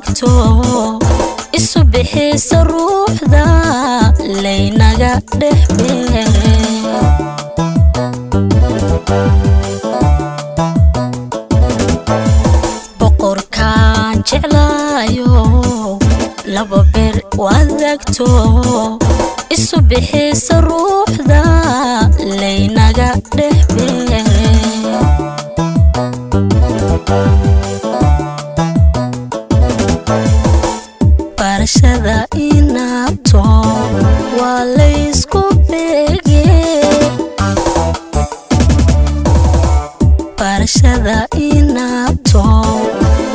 wadaagto isu bixisa ruuxda laynaga dhex beere boqorkaan jeclaayo laba beer wadaagto isu bixisa ruuxda laynaga dhex beere barashada inabto waa laysku beege barashada inabto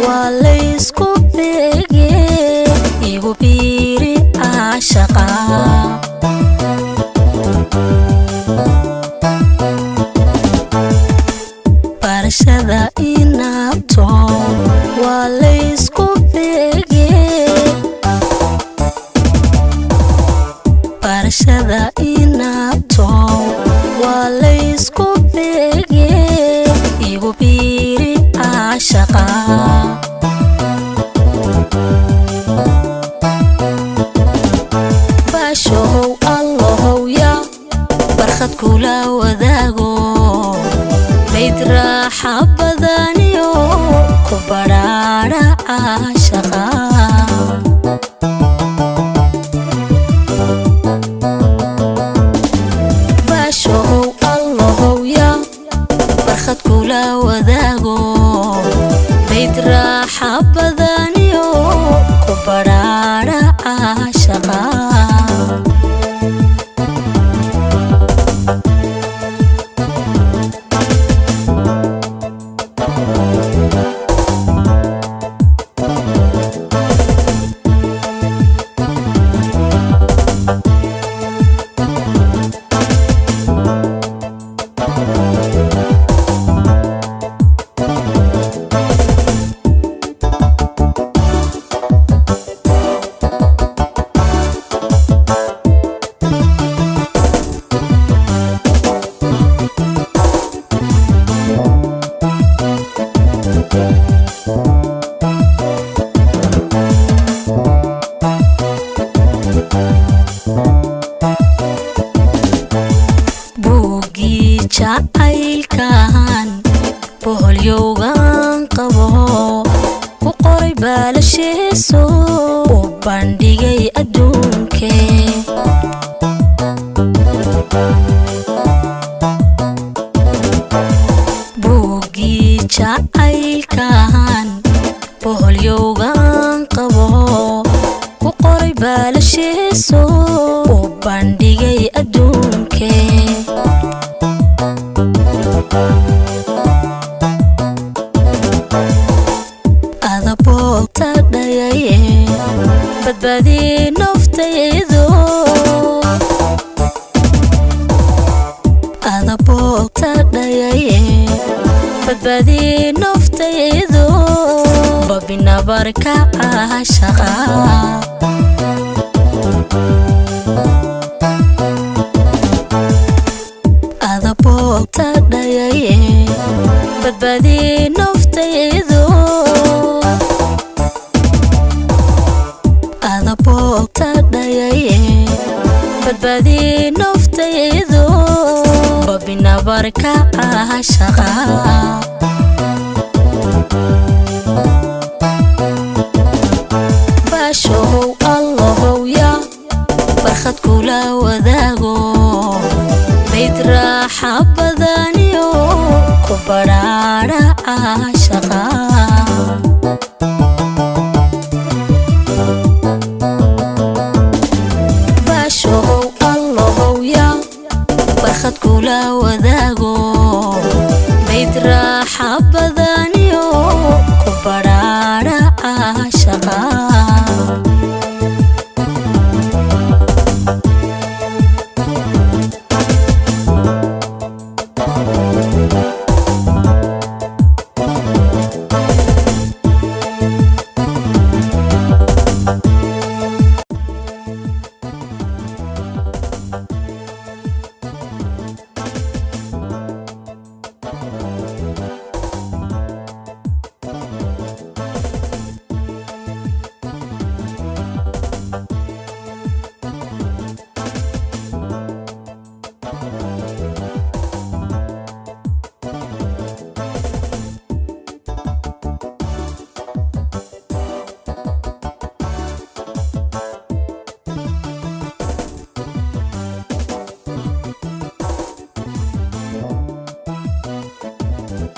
waa laysku beege igu biiri caashaqa barashada inabto waa laysku beege barashada inabto waa laysku beege igu biiri caashaqa baashow allahow ya barkhad kula wadaago bayd raaxa badaniyo ku badhaadha caashaqa kula wadaago bayd raaxa badaniyo ku badhaadha caashaqa buuggii jacaylkan boholyowgan qabo ku qoray baalashiisu u bandhigay adduunke buuggii jacaylkan boholyowgan qabo ku qoray baalashiisu u bandhigay adduunke adaboogta dhayaye badbaadii naftaydo adaboogta dhayaye badbaadii naftaydo babinabarka caashaqa adaboogta dhayaye badbaadii naftaydo adaboogta dhayaye badbaadii naftaydo babinabarka caashaqa baashow allahow ya barkhad kula wadaago bayd raaxa badaniyo ku badhaadha caashaqa baashow allahow ya barkhad kula wadaago bayd raaxa badaniyo ku badhaadha caashaqa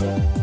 ah